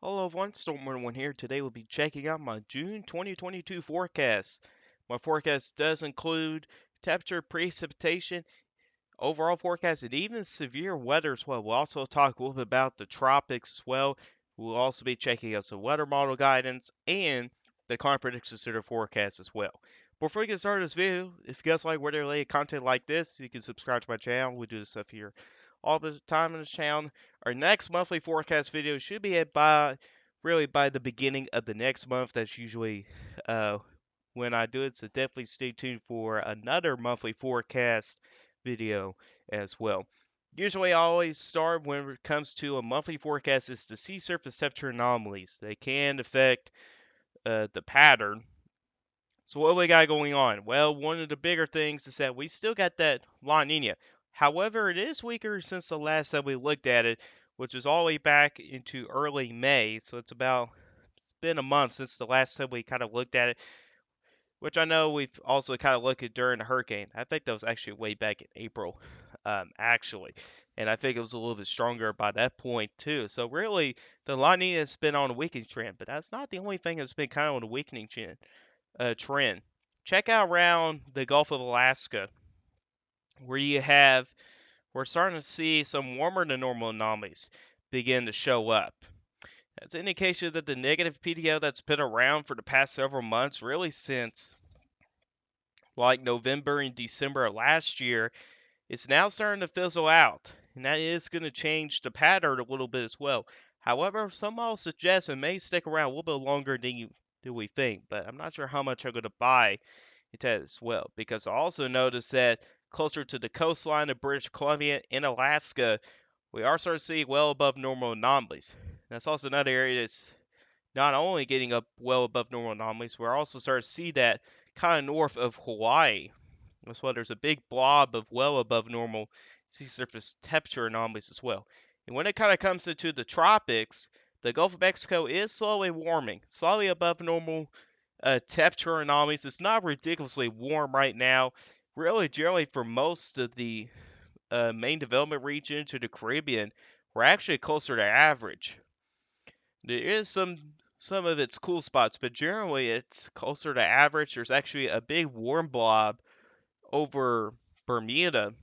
Hello everyone, Storm1 here. Today we'll be checking out my June 2022 forecast. My forecast does include temperature, precipitation, overall forecast, and even severe weather as well. We'll also talk a little bit about the tropics as well. We'll also be checking out some weather model guidance and the current predictions to the forecast as well. Before we get started this video, if you guys like weather related content like this, you can subscribe to my channel. We do this stuff here all the time on this channel. Our next monthly forecast video should be by the beginning of the next month. That's usually when I do it. So definitely stay tuned for another monthly forecast video as well. Usually, I always start when it comes to a monthly forecast is the sea surface temperature anomalies. They can affect the pattern. So what we got going on? Well, one of the bigger things is that we still got that La Nina. However, it is weaker since the last time we looked at it, which is all the way back into early May. So it's been a month since the last time we kind of looked at it, which I know we've also kind of looked at during the hurricane. I think that was actually way back in April, actually. And I think it was a little bit stronger by that point, too. So really, the La Nina has been on a weakening trend, but that's not the only thing that's been kind of on a weakening trend. Check out around the Gulf of Alaska, where we're starting to see some warmer than normal anomalies begin to show up. That's an indication that the negative PDO that's been around for the past several months, really since like November and December of last year, it's now starting to fizzle out, and that is going to change the pattern a little bit as well. However, some models suggest it may stick around a little bit longer than we think, but I'm not sure how much I'm going to buy into that as well, because I also noticed that closer to the coastline of British Columbia and Alaska, we are starting to see well above normal anomalies. That's also another area that's not only getting up well above normal anomalies, we're also starting to see that kind of north of Hawaii. That's why there's a big blob of well above normal sea surface temperature anomalies as well. And when it kind of comes into the tropics, the Gulf of Mexico is slowly warming, slightly above normal temperature anomalies. It's not ridiculously warm right now. Really, generally for most of the main development region to the Caribbean, we're actually closer to average. There is some of its cool spots, but generally it's closer to average. There's actually a big warm blob over Bermuda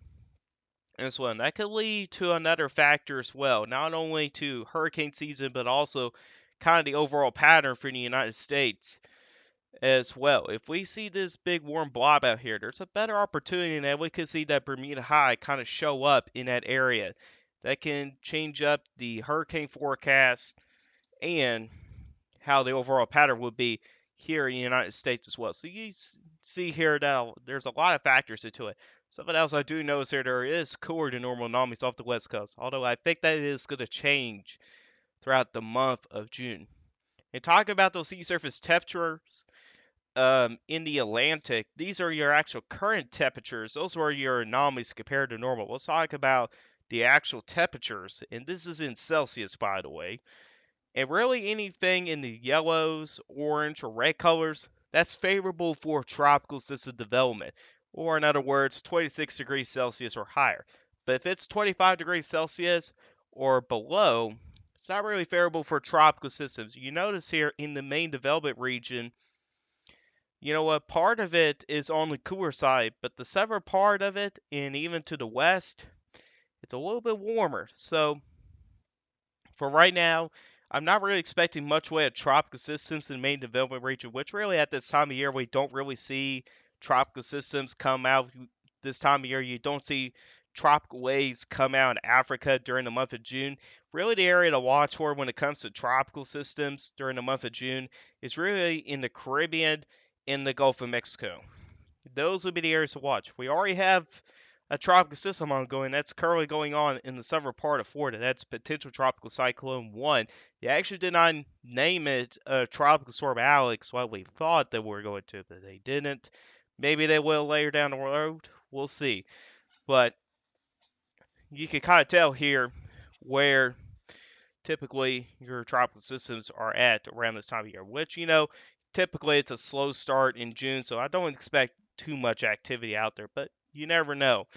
as well. And that could lead to another factor as well, not only to hurricane season, but also kind of the overall pattern for the United States as well. If we see this big warm blob out here, there's a better opportunity that we could see that Bermuda High kind of show up in that area. That can change up the hurricane forecast and how the overall pattern would be here in the United States as well. So you see here that there's a lot of factors into it. Something else I do notice here, there is cooler than normal anomalies off the west coast, although I think that is going to change throughout the month of June. And talking about those sea surface temperatures in the Atlantic, these are your actual current temperatures. Those are your anomalies compared to normal. Let's talk about the actual temperatures, and this is in Celsius, by the way. And really anything in the yellows, orange, or red colors, that's favorable for tropical system development. Or in other words, 26 degrees Celsius or higher. But if it's 25 degrees Celsius or below, it's not really favorable for tropical systems. You notice here in the main development region, you know what, part of it is on the cooler side, but the southern part of it, and even to the west, it's a little bit warmer. So for right now, I'm not really expecting much way of tropical systems in the main development region, which really at this time of year we don't really see tropical systems come out this time of year. You don't see tropical waves come out in Africa during the month of June. Really, the area to watch for when it comes to tropical systems during the month of June is really in the Caribbean, in the Gulf of Mexico. Those would be the areas to watch. We already have a tropical system ongoing that's currently going on in the southern part of Florida. That's potential tropical cyclone 1. They actually did not name it Tropical Storm Alex, what we thought they were going to, but they didn't. Maybe they will later down the road. We'll see. But you can kind of tell here where typically your tropical systems are at around this time of year, which, typically it's a slow start in June, so I don't expect too much activity out there, but you never know.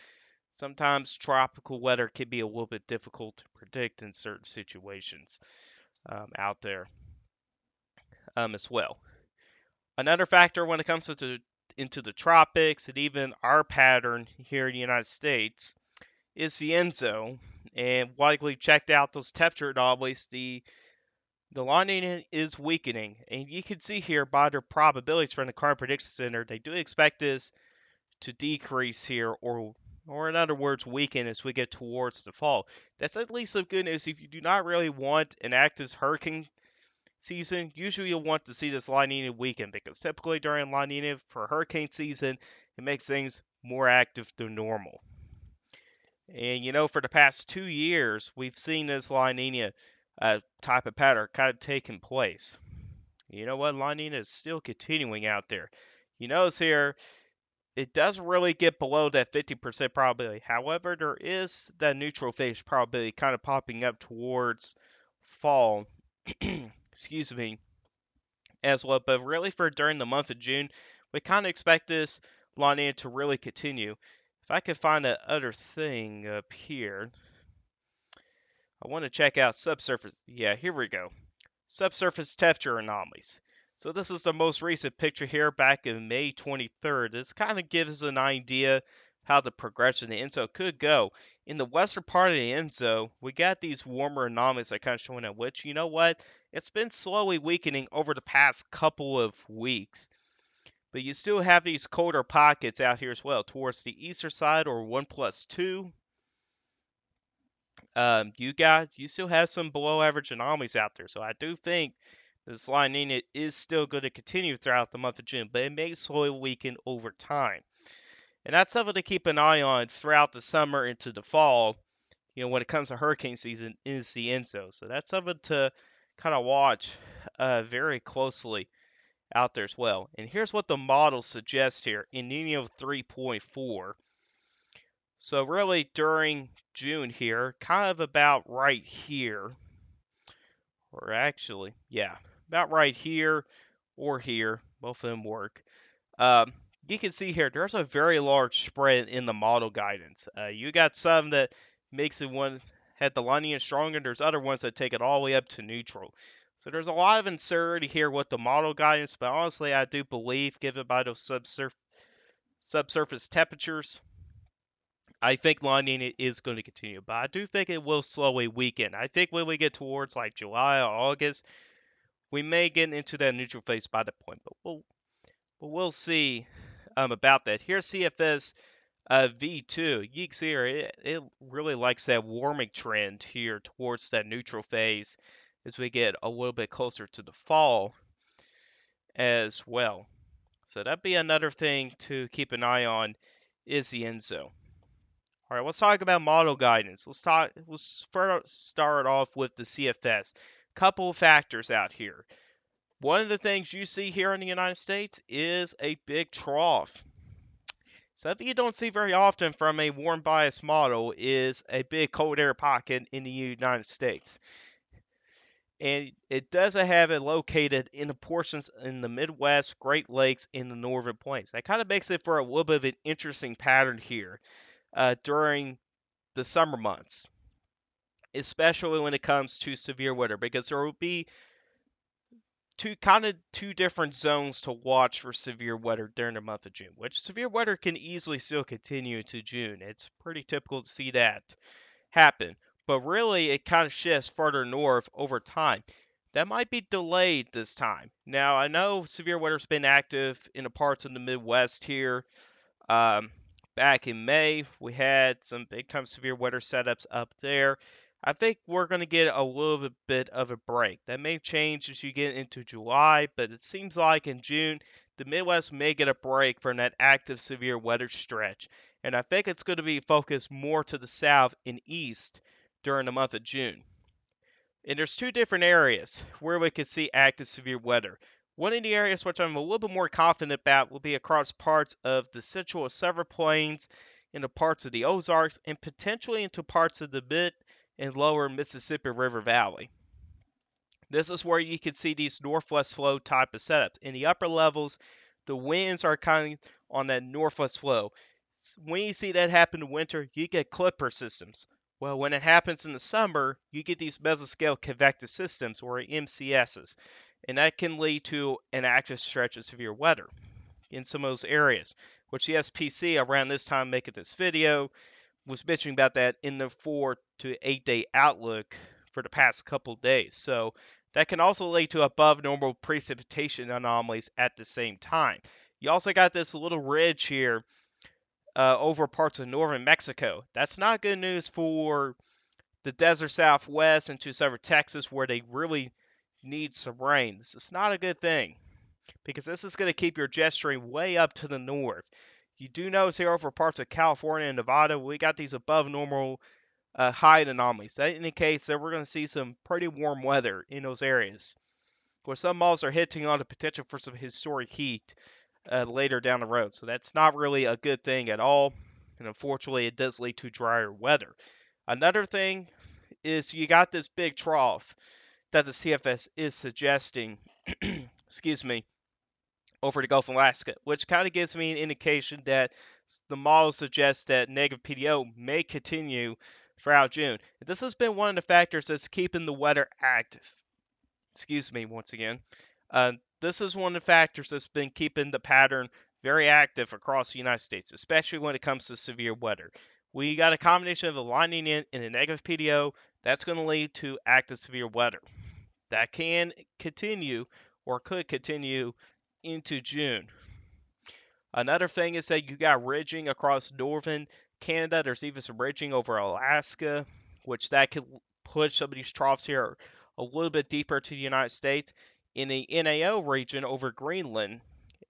Sometimes tropical weather can be a little bit difficult to predict in certain situations. out there as well. Another factor when it comes into the tropics and even our pattern here in the United States is the end zone. And like we checked out those temperature anomalies, the La Nina is weakening. And you can see here by their probabilities from the Climate Prediction Center, they do expect this to decrease here, or in other words, weaken as we get towards the fall. That's at least some good news. If you do not really want an active hurricane season, usually you'll want to see this La Nina weaken because typically during La Nina for hurricane season, it makes things more active than normal. And for the past 2 years, we've seen this La Nina type of pattern kind of taking place. You know what? La Nina is still continuing out there. You notice here, it doesn't really get below that 50% probability. However, there is that neutral phase probability kind of popping up towards fall. Excuse me, as well. But really, for during the month of June, we kind of expect this La Nina to really continue. If I could find that other thing up here, I want to check out subsurface. Yeah, here we go. Subsurface temperature anomalies. So this is the most recent picture here back in May 23rd. This kind of gives us an idea how the progression of the ENSO could go. In the western part of the ENSO, we got these warmer anomalies that are kind of showing up, which, you know what? It's been slowly weakening over the past couple of weeks. But you still have these colder pockets out here as well, towards the eastern side or 1+2. You still have some below average anomalies out there. So I do think this La Nina is still going to continue throughout the month of June, but it may slowly weaken over time. And that's something to keep an eye on throughout the summer into the fall. When it comes to hurricane season, is the ENSO. So that's something to kind of watch very closely out there as well. And here's what the model suggests here in Nino 3.4. So really during June here, kind of about right here, or actually, yeah, about right here or here, both of them work. Um, you can see here, there's a very large spread in the model guidance. You got some that makes it one had the La Nina stronger, there's other ones that take it all the way up to neutral. So there's a lot of uncertainty here with the model guidance, but honestly, I do believe, given by those subsurface temperatures, I think La Nina is going to continue, but I do think it will slowly weaken. I think when we get towards like July or August, we may get into that neutral phase by that point, but we'll see about that. Here's CFS V2. You can see here, it really likes that warming trend here towards that neutral phase as we get a little bit closer to the fall as well. So that'd be another thing to keep an eye on is the ENSO. All right, let's talk about model guidance. Let's start off with the CFS. Couple of factors out here. One of the things you see here in the United States is a big trough. Something you don't see very often from a warm bias model is a big cold air pocket in the United States. And it doesn't have it located in the portions in the Midwest, Great Lakes, and the Northern Plains. That kind of makes it for a little bit of an interesting pattern here during the summer months, especially when it comes to severe weather, because there will be two different zones to watch for severe weather during the month of June, which severe weather can easily still continue to June. It's pretty typical to see that happen, but really it kind of shifts further north over time. That might be delayed this time. Now, I know severe weather's been active in the parts of the Midwest here. Um, Back in May, we had some big time severe weather setups up there. I think we're going to get a little bit of a break. That may change as you get into July, but it seems like in June, the Midwest may get a break from that active severe weather stretch. And I think it's going to be focused more to the south and east during the month of June. And there's two different areas where we could see active severe weather. One of the areas which I'm a little bit more confident about will be across parts of the central and southern plains, into parts of the Ozarks, and potentially into parts of the mid and lower Mississippi River Valley. This is where you can see these northwest flow type of setups. In the upper levels, the winds are kind of on that northwest flow. When you see that happen in winter, you get clipper systems. Well, when it happens in the summer, you get these mesoscale convective systems, or MCSs, and that can lead to an active stretch of severe weather in some of those areas, which the SPC around this time making this video was mentioning about that in the 4 to 8 day outlook for the past couple days. So that can also lead to above normal precipitation anomalies at the same time. You also got this little ridge here over parts of northern Mexico. That's not good news for the desert southwest into southern Texas where they really need some rain. This is not a good thing because this is going to keep your jet stream way up to the north. You do notice here over parts of California and Nevada, we got these above normal high anomalies. That indicates that we're going to see some pretty warm weather in those areas, where some malls are hitting on the potential for some historic heat later down the road. So that's not really a good thing at all. And unfortunately, it does lead to drier weather. Another thing is you got this big trough that the CFS is suggesting, excuse me, over the Gulf of Alaska, which kind of gives me an indication that the model suggests that negative PDO may continue throughout June. This has been one of the factors that's keeping the weather active. Excuse me, once again. This is one of the factors that's been keeping the pattern very active across the United States, especially when it comes to severe weather. We got a combination of a lightning in and a negative PDO that's going to lead to active severe weather. That can continue or could continue into June. Another thing is that you got ridging across northern Canada. There's even some ridging over Alaska, which that could push some of these troughs here a little bit deeper to the United States. In the NAO region over Greenland,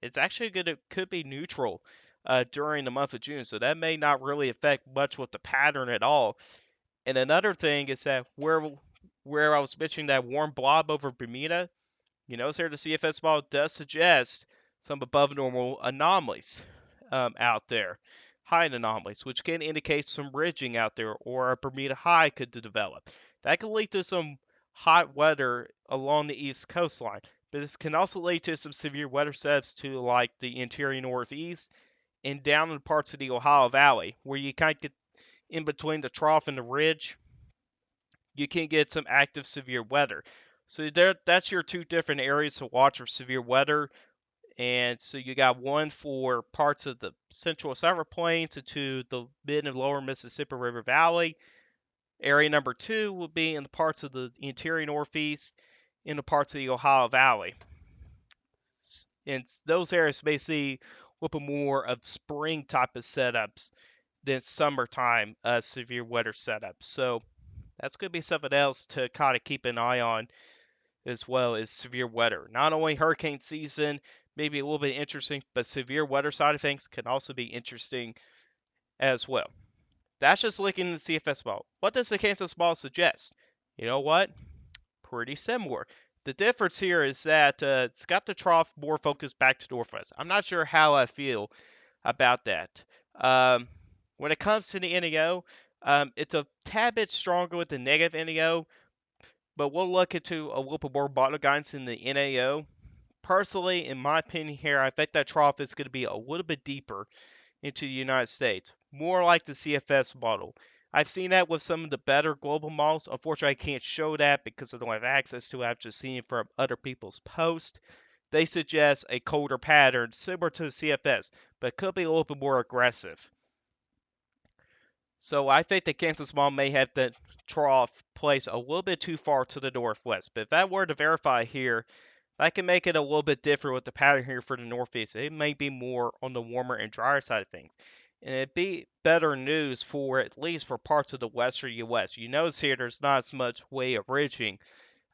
it's actually could be neutral during the month of June, so that may not really affect much with the pattern at all. And another thing is that where I was mentioning that warm blob over Bermuda, you notice here the CFS ball does suggest some above normal anomalies out there, high anomalies, which can indicate some ridging out there or a Bermuda high could develop. That could lead to some hot weather along the east coastline, but this can also lead to some severe weather sets to like the interior northeast and down in parts of the Ohio Valley, where you kind of get in between the trough and the ridge. You can get some active severe weather. So that's your two different areas to watch for severe weather. And so you got one for parts of the central Southern Plains to the mid and lower Mississippi River Valley. Area number two will be in the parts of the interior northeast, in the parts of the Ohio Valley. And those areas may see a little bit more of spring type of setups than summertime severe weather setups. So that's going to be something else to kind of keep an eye on as well as severe weather. Not only hurricane season, maybe a little bit interesting, but severe weather side of things can also be interesting as well. That's just looking at the CFS ball. What does the Kansas ball suggest? You know what? Pretty similar. The difference here is that it's got the trough more focused back to northwest. I'm not sure how I feel about that. When it comes to the NEO, it's a tad bit stronger with the negative NEO, but we'll look into a little bit more bottle guidance in the NAO. Personally, in my opinion here, I think that trough is going to be a little bit deeper into the United States, more like the CFS model. I've seen that with some of the better global models. Unfortunately, I can't show that because I don't have access to it. I've just seen it from other people's posts. They suggest a colder pattern similar to the CFS, but could be a little bit more aggressive. So I think that Kansas Mall may have the trough placed a little bit too far to the northwest. But if that were to verify here, that can make it a little bit different with the pattern here for the northeast. It may be more on the warmer and drier side of things. And it'd be better news for at least for parts of the western U.S. You notice here there's not as much way of ridging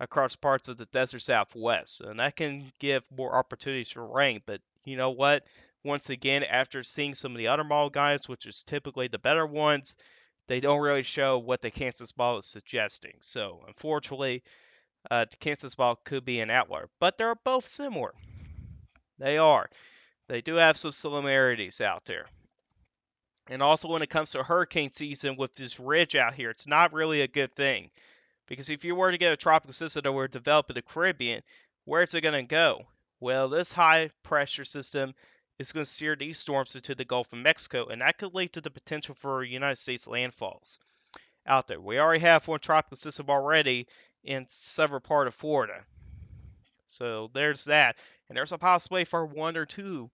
across parts of the desert southwest. And that can give more opportunities for rain. But you know what? Once again, after seeing some of the other model guides, which is typically the better ones, they don't really show what the Kansas ball is suggesting. So unfortunately, the Kansas ball could be an outlier. But they're both similar. They are. They do have some similarities out there. And also when it comes to hurricane season with this ridge out here, it's not really a good thing. Because if you were to get a tropical system that were to develop in the Caribbean, where's it going to go? Well, this high pressure system is going to steer these storms into the Gulf of Mexico, and that could lead to the potential for United States landfalls. out there. We already have one tropical system already in several part of Florida. So there's that. And there's a possibility for one or two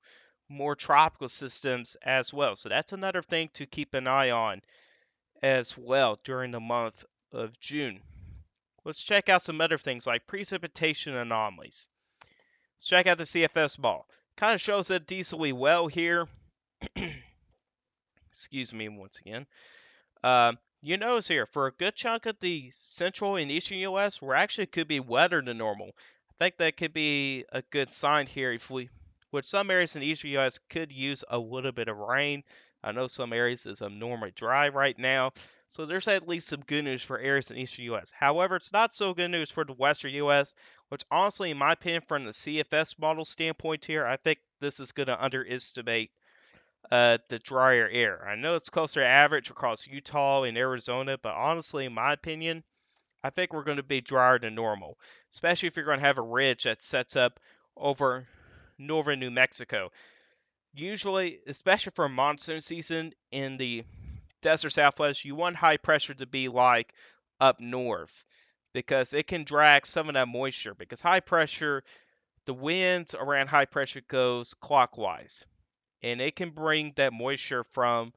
more tropical systems as well. So that's another thing to keep an eye on as well during the month of June. Let's check out some other things like precipitation anomalies. Let's check out the CFS ball. Kind of shows it decently well here. Excuse me once again. You notice here, for a good chunk of the central and eastern U.S., we're actually could be wetter than normal. I think that could be a good sign here if we, which some areas in the eastern U.S. could use a little bit of rain. I know some areas is abnormally dry right now, so there's at least some good news for areas in the eastern U.S. However, it's not so good news for the western U.S., which honestly, in my opinion, from the CFS model standpoint here, I think this is going to underestimate the drier air. I know it's closer to average across Utah and Arizona, but honestly, in my opinion, I think we're going to be drier than normal, especially if you're going to have a ridge that sets up over northern New Mexico. Usually, especially for monsoon season in the desert southwest, you want high pressure to be like up north because it can drag some of that moisture. Because high pressure, the winds around high pressure goes clockwise and it can bring that moisture from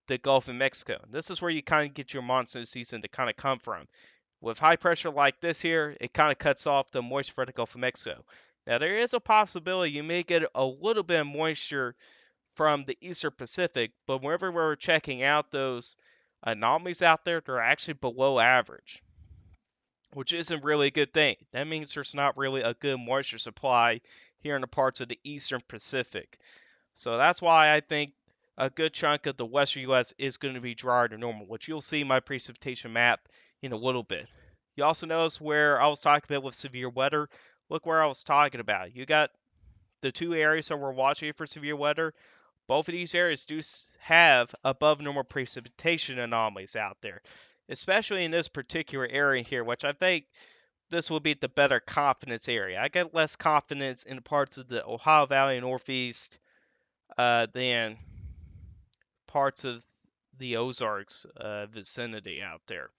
the Gulf of Mexico. This is where you kind of get your monsoon season to kind of come from. With high pressure like this here, it kind of cuts off the moisture from the Gulf of Mexico. Now, there is a possibility you may get a little bit of moisture from the Eastern Pacific, but whenever we're checking out those anomalies out there, they're actually below average, which isn't really a good thing. That means there's not really a good moisture supply here in the parts of the Eastern Pacific. So that's why I think a good chunk of the western U.S. is going to be drier than normal, which you'll see my precipitation map in a little bit. You also notice where I was talking about with severe weather. Look where I was talking about. You got the two areas that we're watching for severe weather. Both of these areas do have above normal precipitation anomalies out there, especially in this particular area here, which I think this will be the better confidence area. I get less confidence in parts of the Ohio Valley and Northeast than parts of the Ozarks vicinity out there.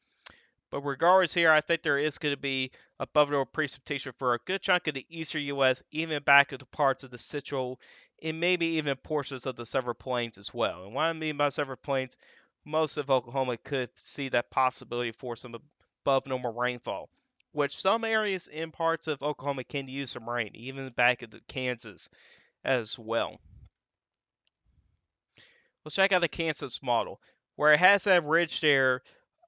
But regardless here, I think there is going to be above normal precipitation for a good chunk of the eastern U.S., even back into parts of the central and maybe even portions of the Several Plains as well. And what I mean by Several Plains, most of Oklahoma could see that possibility for some above normal rainfall, which some areas in parts of Oklahoma can use some rain, even back into Kansas as well. Let's check out the Kansas model, where it has that ridge there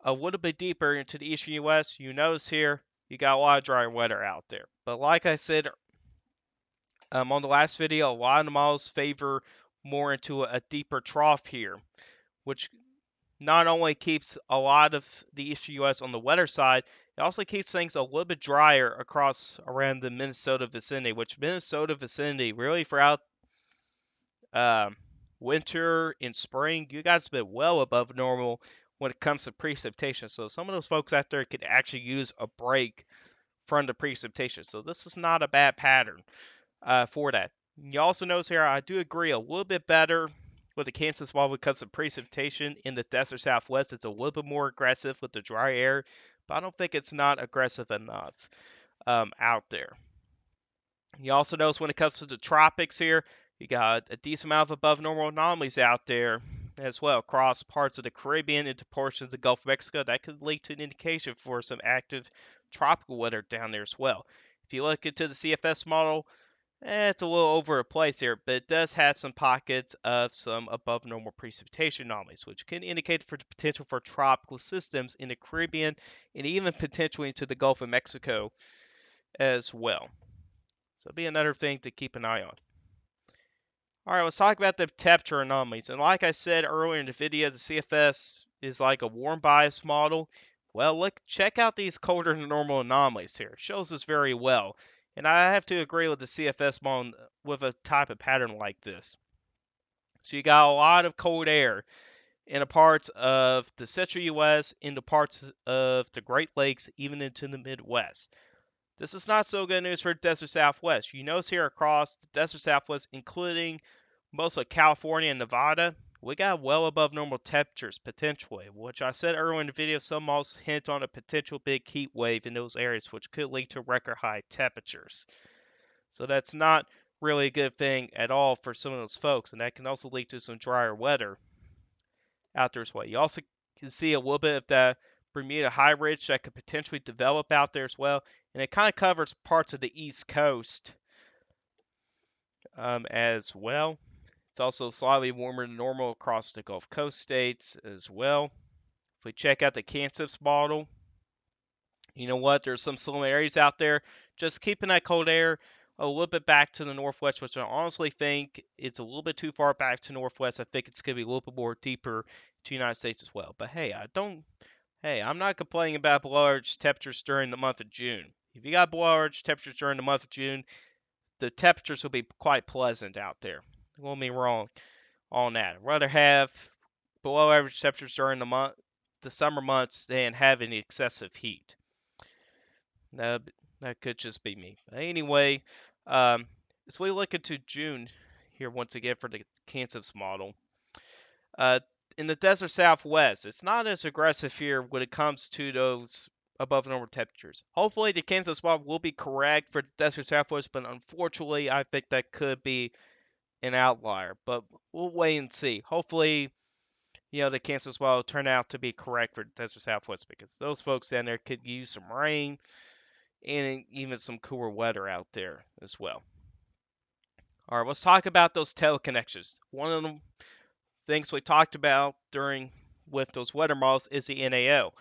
a little bit deeper into the eastern U.S. You notice here you got a lot of dry weather out there. But like I said on the last video, a lot of the models favor more into a deeper trough here, which not only keeps a lot of the eastern U.S. on the wetter side, it also keeps things a little bit drier across around the Minnesota vicinity, which Minnesota vicinity really throughout um, winter and spring, you guys have been well above normal when it comes to precipitation. So some of those folks out there could actually use a break from the precipitation. So this is not a bad pattern for that. You also notice here, I do agree a little bit better with the Kansas wall because of precipitation in the desert southwest. It's a little bit more aggressive with the dry air, but I don't think it's not aggressive enough out there. You also notice when it comes to the tropics here, you got a decent amount of above normal anomalies out there as well across parts of the Caribbean into portions of the Gulf of Mexico. That could lead to an indication for some active tropical weather down there as well. If you look into the CFS model, it's a little over a place here, but it does have some pockets of some above normal precipitation anomalies, which can indicate for the potential for tropical systems in the Caribbean and even potentially into the Gulf of Mexico as well. So it'll be another thing to keep an eye on. Alright, let's talk about the temperature anomalies. And like I said earlier in the video, the CFS is like a warm bias model. Well, look, check out these colder than normal anomalies here. It shows this very well. And I have to agree with the CFS model with a type of pattern like this. So you got a lot of cold air in the parts of the central U.S., into parts of the Great Lakes, even into the Midwest. This is not so good news for the desert southwest. You notice here across the desert southwest, including most of California and Nevada, we got well above normal temperatures potentially, which I said earlier in the video, some models hint on a potential big heat wave in those areas, which could lead to record high temperatures. So that's not really a good thing at all for some of those folks, and that can also lead to some drier weather out there as well. You also can see a little bit of the Bermuda high ridge that could potentially develop out there as well, and it kind of covers parts of the East Coast as well. It's also slightly warmer than normal across the Gulf Coast states as well. If we check out the CFS model, you know what? There's some similarities out there. Just keeping that cold air a little bit back to the northwest, which I honestly think it's a little bit too far back to northwest. I think it's going to be a little bit more deeper to the United States as well. But hey, I'm not complaining about below average temperatures during the month of June. If you got below average temperatures during the month of June, the temperatures will be quite pleasant out there. Don't get me wrong on that. I'd rather have below average temperatures during the summer months than having excessive heat. That could just be me. Anyway, as we look into June here once again for the Kansas model, uh, in the desert Southwest, it's not as aggressive here when it comes to those above normal temperatures. Hopefully, the Kansas model will be correct for the desert Southwest, but unfortunately, I think that could be an outlier. But we'll wait and see. Hopefully, the Kansas model will turn out to be correct for the desert Southwest because those folks down there could use some rain and even some cooler weather out there as well. All right, let's talk about those teleconnections. One of the things we talked about with those weather models is the NAO.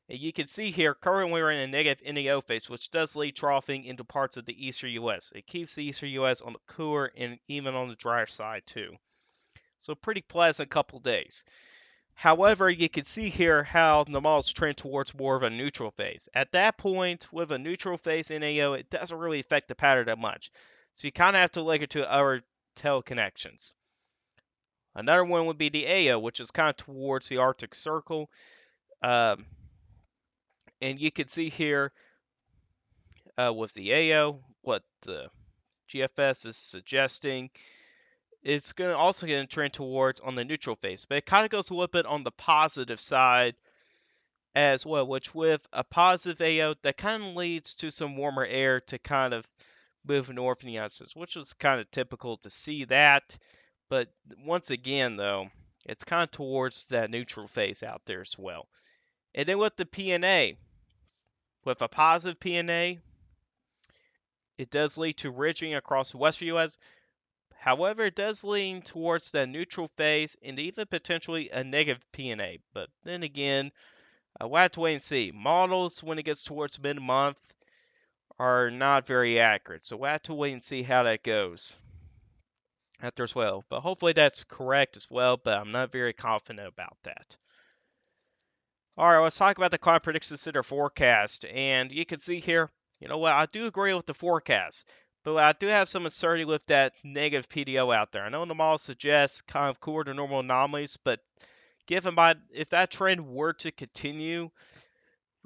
And you can see here, currently we're in a negative NAO phase, which does lead troughing into parts of the eastern U.S. It keeps the eastern U.S. on the cooler and even on the drier side too. So pretty pleasant couple days. However, you can see here how the models trend towards more of a neutral phase. At that point, with a neutral phase NAO, it doesn't really affect the pattern that much. So you kind of have to link it to other teleconnections. Another one would be the AO, which is kind of towards the Arctic Circle. And you can see here with the AO, what the GFS is suggesting. It's also going to trend towards on the neutral phase, but it kind of goes a little bit on the positive side as well, which with a positive AO, that kind of leads to some warmer air to kind of move north in the United States, which was kind of typical to see that. But once again, though, it's kind of towards that neutral phase out there as well. And then with the PNA, with a positive PNA, it does lead to ridging across the western U.S. However, it does lean towards that neutral phase and even potentially a negative PNA. But then again, we'll have to wait and see. Models, when it gets towards mid-month, are not very accurate. So we'll have to wait and see how that goes after as well. But hopefully that's correct as well, but I'm not very confident about that. All right, let's talk about the Climate Prediction Center forecast. And you can see here, you know what, I do agree with the forecast. But I do have some uncertainty with that negative PDO out there. I know the model suggests kind of cooler to normal anomalies, but if that trend were to continue,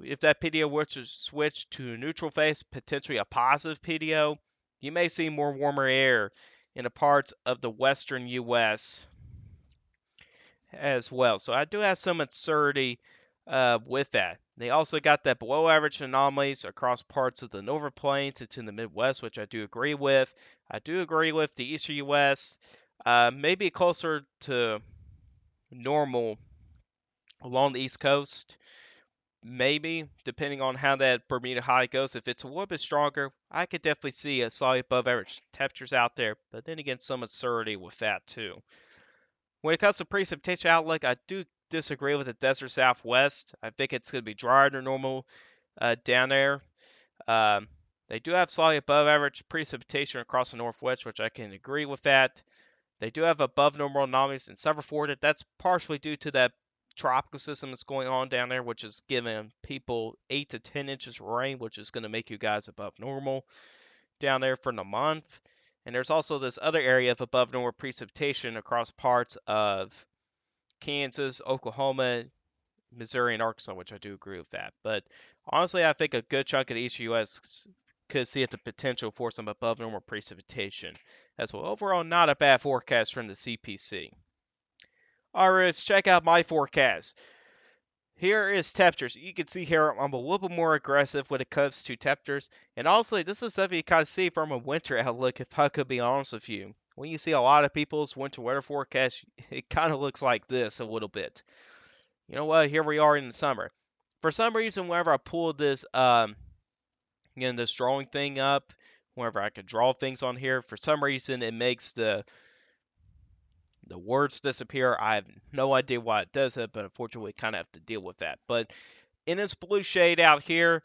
if that PDO were to switch to a neutral phase, potentially a positive PDO, you may see more warmer air in the parts of the western U.S. as well. So I do have some uncertainty with that. They also got that below average anomalies across parts of the Northern Plains into the Midwest, which I do agree with. I do agree with the eastern U.S. Maybe closer to normal along the East Coast. Maybe, depending on how that Bermuda high goes. If it's a little bit stronger, I could definitely see a slightly above average temperatures out there. But then again, some uncertainty with that too. When it comes to precipitation outlook, I do disagree with the desert Southwest. I think it's going to be drier than normal down there. They do have slightly above average precipitation across the Northwest, which I can agree with that. They do have above normal anomalies in several Florida. That's partially due to that tropical system that's going on down there, which is giving people 8 to 10 inches of rain, which is going to make you guys above normal down there for the month. And there's also this other area of above normal precipitation across parts of Kansas, Oklahoma, Missouri, and Arkansas, which I do agree with that. But honestly, I think a good chunk of the East U.S. could see the potential for some above normal precipitation as well. Overall, not a bad forecast from the CPC. Alright, let's check out my forecast. Here is temperatures. You can see here I'm a little bit more aggressive when it comes to temperatures. And also, this is something you kind of see from a winter outlook, if I could be honest with you. When you see a lot of people's winter weather forecast, it kind of looks like this a little bit. You know what? Here we are in the summer. For some reason, whenever I pull this, this drawing thing up, whenever I could draw things on here, for some reason it makes the words disappear. I have no idea why it does it, but unfortunately, we kind of have to deal with that. But in this blue shade out here,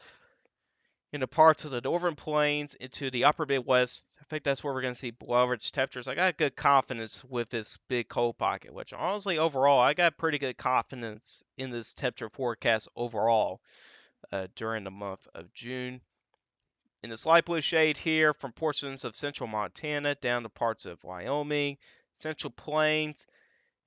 in the parts of the northern plains into the upper Midwest, I think that's where we're going to see below average temperatures. I got good confidence with this big cold pocket, which honestly, overall, I got pretty good confidence in this temperature forecast overall during the month of June. In the slight blue shade here, from portions of central Montana down to parts of Wyoming, central plains,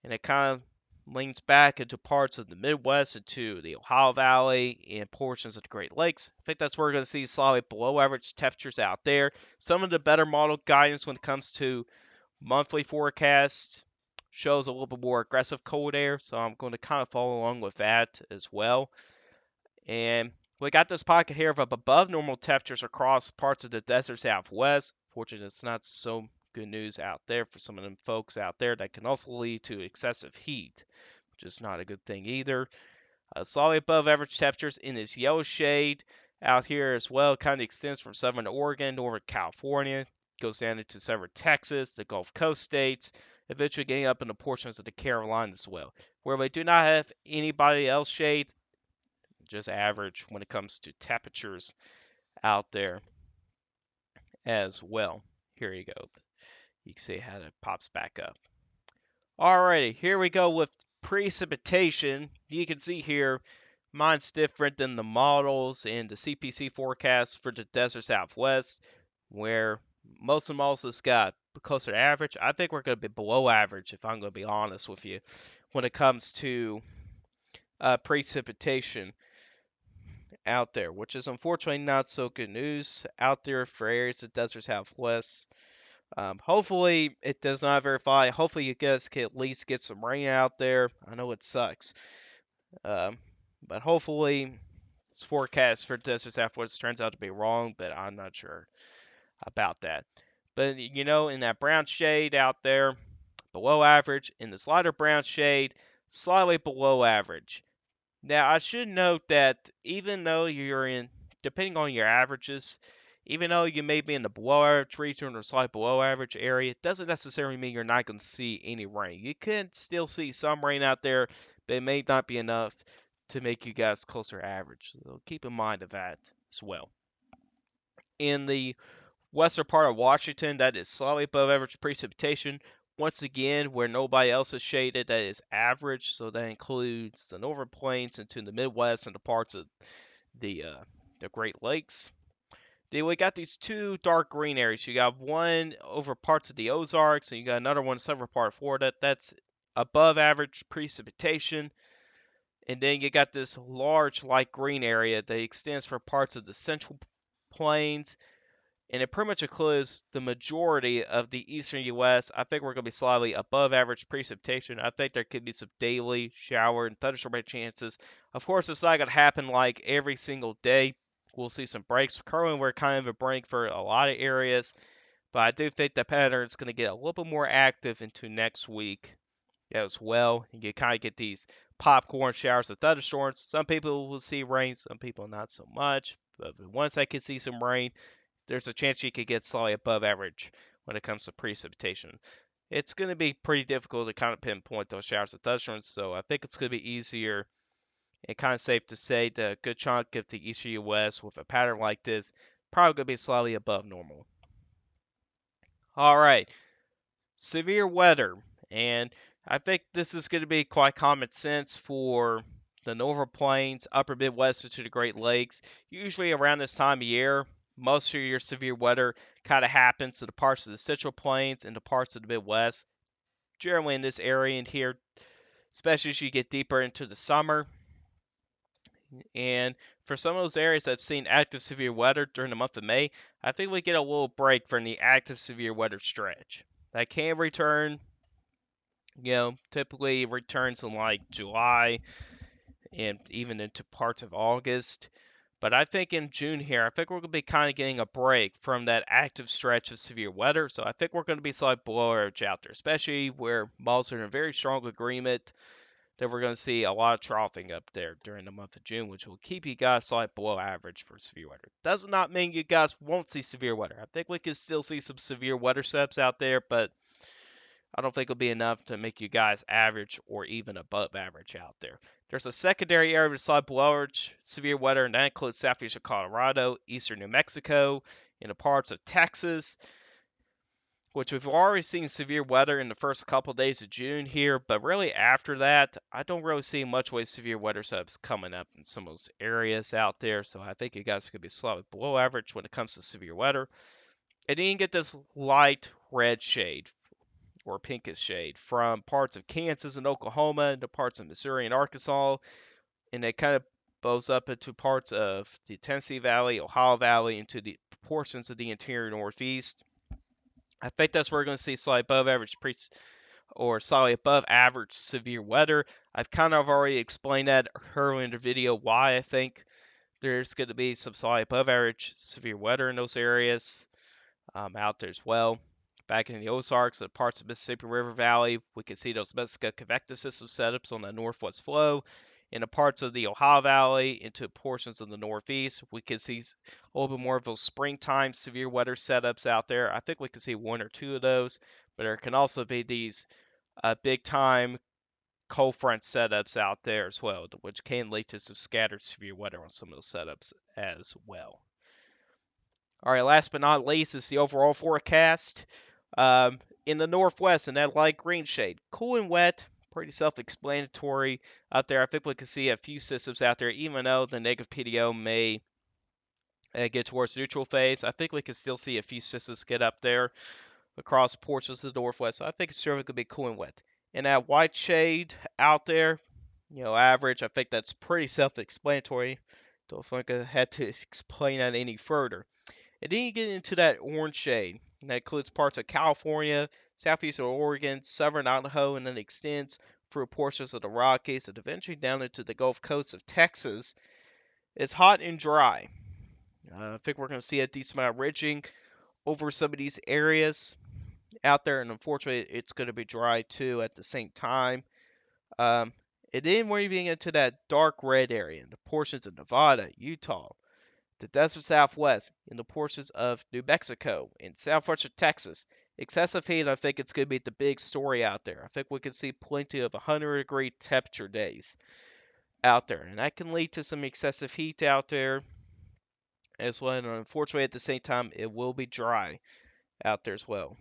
and it kind of leans back into parts of the Midwest, into the Ohio Valley, and portions of the Great Lakes. I think that's where we're going to see slightly below average temperatures out there. Some of the better model guidance when it comes to monthly forecast shows a little bit more aggressive cold air, so I'm going to kind of follow along with that as well. And we got this pocket here of above normal temperatures across parts of the desert Southwest. Fortunately, it's not so good news out there for some of them folks out there. That can also lead to excessive heat, which is not a good thing either. Slightly above average temperatures in this yellow shade out here as well. Kind of extends from southern Oregon, northern California, goes down into southern Texas, the Gulf Coast states, eventually getting up into portions of the Carolinas as well. Where we do not have anybody else shade, just average when it comes to temperatures out there as well. Here you go. You can see how it pops back up. Alrighty, here we go with precipitation. You can see here, mine's different than the models and the CPC forecast for the desert Southwest, where most of them also got closer to average. I think we're going to be below average, if I'm going to be honest with you, when it comes to precipitation out there, which is unfortunately not so good news out there for areas of desert Southwest. Hopefully it does not verify. Hopefully you guys can at least get some rain out there. I know it sucks, um, but hopefully this forecast for desert Southwest turns out to be wrong. But I'm not sure about that. But in that brown shade out there, below average. In this lighter brown shade, slightly below average. Now, I should note that even though you're in, depending on your averages, even though you may be in the below average region or slight below average area, it doesn't necessarily mean you're not going to see any rain. You can still see some rain out there, but it may not be enough to make you guys closer average. So keep in mind of that as well. In the western part of Washington, that is slightly above average precipitation. Once again, where nobody else is shaded, that is average. So that includes the northern plains into the Midwest and the parts of the Great Lakes. Then we got these two dark green areas. You got one over parts of the Ozarks, and you got another one southern part of Florida. That's above average precipitation. And then you got this large light green area that extends for parts of the central plains, and it pretty much includes the majority of the eastern U.S. I think we're going to be slightly above average precipitation. I think there could be some daily shower and thunderstorm chances. Of course, it's not going to happen like every single day. We'll see some breaks. Currently, we're kind of a break for a lot of areas, but I do think the pattern is going to get a little bit more active into next week as well. You kind of get these popcorn showers of thunderstorms. Some people will see rain, some people not so much. But once I can see some rain, there's a chance you could get slightly above average when it comes to precipitation. It's going to be pretty difficult to kind of pinpoint those showers of thunderstorms, so I think it's going to be easier and kind of safe to say that a good chunk of the eastern U.S. with a pattern like this probably going to be slightly above normal. All right, severe weather, and I think this is going to be quite common sense for the northern plains, upper Midwest to the Great Lakes. Usually around this time of year, most of your severe weather kind of happens to the parts of the central plains and the parts of the Midwest. Generally in this area in here, especially as you get deeper into the summer. And for some of those areas that have seen active severe weather during the month of May, I think we get a little break from the active severe weather stretch. That can return Typically returns in like July and even into parts of August. But I think in June here, I think we're going to be kind of getting a break from that active stretch of severe weather. So I think we're going to be slightly below average out there, especially where malls are in a very strong agreement that we're going to see a lot of troughing up there during the month of June, which will keep you guys slightly below average for severe weather. Does not mean you guys won't see severe weather. I think we can still see some severe weather steps out there, but I don't think it'll be enough to make you guys average or even above average out there. There's a secondary area of slight below average severe weather, and that includes southeastern Colorado, eastern New Mexico, and the parts of Texas, which we've already seen severe weather in the first couple of days of June here, but really after that, I don't really see much way severe weather subs coming up in some of those areas out there. So I think you guys could be slightly below average when it comes to severe weather. And then you get this light red shade or pinkish shade from parts of Kansas and Oklahoma into parts of Missouri and Arkansas, and it kind of bows up into parts of the Tennessee Valley, Ohio Valley, into the portions of the interior Northeast. I think that's where we're going to see slightly above average or slightly above average severe weather. I've kind of already explained that earlier in the video why I think there's going to be some slightly above average severe weather in those areas out there as well. Back in the Ozarks and parts of Mississippi River Valley, we can see those Mexico convective system setups on the northwest flow. In the parts of the Ohio Valley into portions of the Northeast, we can see a little bit more of those springtime severe weather setups out there. I think we can see one or two of those, but there can also be these big time cold front setups out there as well, which can lead to some scattered severe weather on some of those setups as well. All right, last but not least is the overall forecast. In the northwest, in that light green shade, cool and wet, pretty self-explanatory out there. I think we can see a few systems out there, even though the negative PDO may get towards neutral phase. I think we can still see a few systems get up there across portions of the northwest. So I think it's sure going to be cool and wet. And that white shade out there, average, I think that's pretty self-explanatory. Don't think I had to explain that any further. And then you get into that orange shade. And that includes parts of California, southeastern Oregon, southern Idaho, and then extends through portions of the Rockies and eventually down into the Gulf Coast of Texas. It's hot and dry. I think we're going to see a decent amount of ridging over some of these areas out there, and unfortunately, it's going to be dry too at the same time. And then we're even into that dark red area, in the portions of Nevada, Utah, the desert southwest, in the portions of New Mexico, and southwestern Texas. Excessive heat, I think it's going to be the big story out there. I think we can see plenty of 100-degree temperature days out there, and that can lead to some excessive heat out there as well. And unfortunately, at the same time, it will be dry out there as well.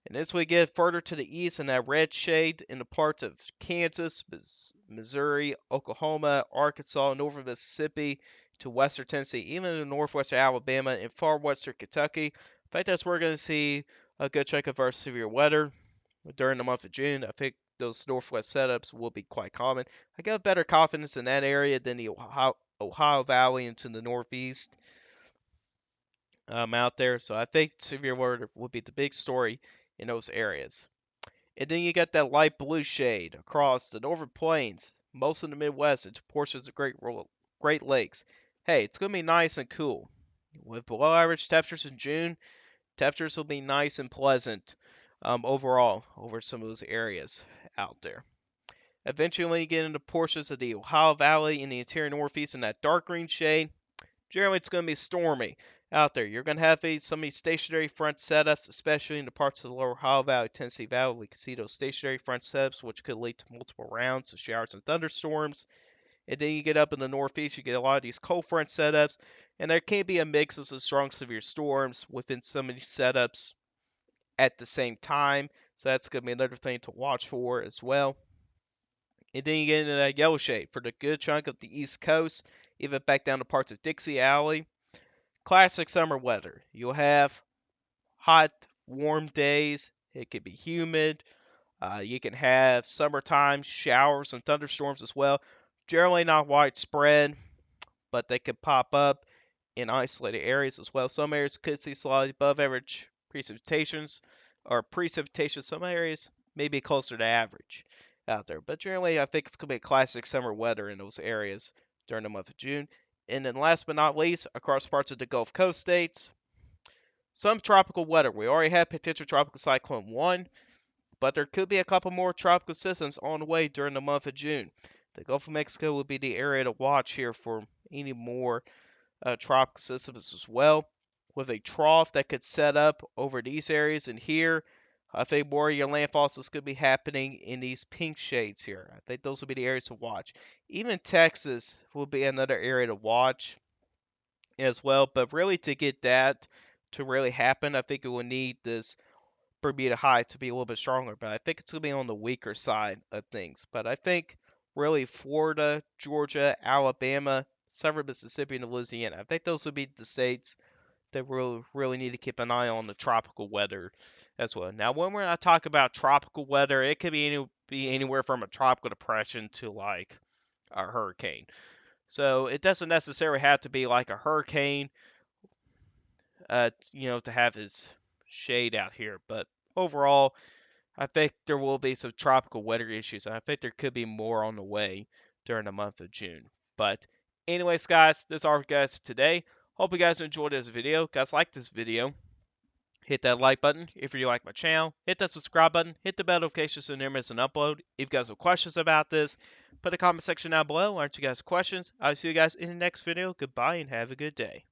And as we get further to the east in that red shade in the parts of Kansas, Missouri, Oklahoma, Arkansas, northern Mississippi to western Tennessee, even in northwestern Alabama and far western Kentucky, I think that's where we're going to see a good chunk of our severe weather during the month of June. I think those northwest setups will be quite common. I got better confidence in that area than the Ohio Valley into the northeast out there. So I think severe weather will be the big story in those areas. And then you got that light blue shade across the northern plains, most of the Midwest, into portions of Great Lakes. Hey, it's going to be nice and cool. With below average temperatures in June, temperatures will be nice and pleasant overall over some of those areas out there. Eventually, you get into portions of the Ohio Valley in the interior Northeast in that dark green shade. Generally, it's going to be stormy out there. You're going to have some of these stationary front setups, especially in the parts of the lower Ohio Valley, Tennessee Valley. We can see those stationary front setups, which could lead to multiple rounds of showers and thunderstorms. And then you get up in the northeast, you get a lot of these cold front setups, and there can be a mix of some strong severe storms within some of these setups at the same time. So that's going to be another thing to watch for as well. And then you get into that yellow shade for the good chunk of the East Coast, even back down to parts of Dixie Alley. Classic summer weather. You'll have hot, warm days. It could be humid. You can have summertime showers and thunderstorms as well. Generally not widespread, but they could pop up in isolated areas as well. Some areas could see slightly above average precipitations or precipitation. Some areas maybe closer to average out there. But generally, I think it's going to be classic summer weather in those areas during the month of June. And then last but not least, across parts of the Gulf Coast states, some tropical weather. We already have potential tropical cyclone 1, but there could be a couple more tropical systems on the way during the month of June. The Gulf of Mexico will be the area to watch here for any more tropical systems as well, with a trough that could set up over these areas. And here, I think more of your landfalls is going to be happening in these pink shades here. I think those will be the areas to watch. Even Texas will be another area to watch as well. But really, to get that to really happen, I think it will need this Bermuda high to be a little bit stronger. But I think it's going to be on the weaker side of things. But I think really Florida, Georgia, Alabama, Southern Mississippi, and Louisiana, I think those would be the states that really need to keep an eye on the tropical weather as well. Now, when we're not talking about tropical weather, it could be anywhere from a tropical depression to like a hurricane. So it doesn't necessarily have to be like a hurricane, to have this shade out here. But overall, I think there will be some tropical weather issues, and I think there could be more on the way during the month of June. But anyways, guys, this is our guys today. Hope you guys enjoyed this video. Guys, like this video, hit that like button if you like my channel. Hit that subscribe button. Hit the bell notification so you never miss an upload. If you guys have questions about this, put a comment section down below. I'll answer you guys questions. I'll see you guys in the next video. Goodbye and have a good day.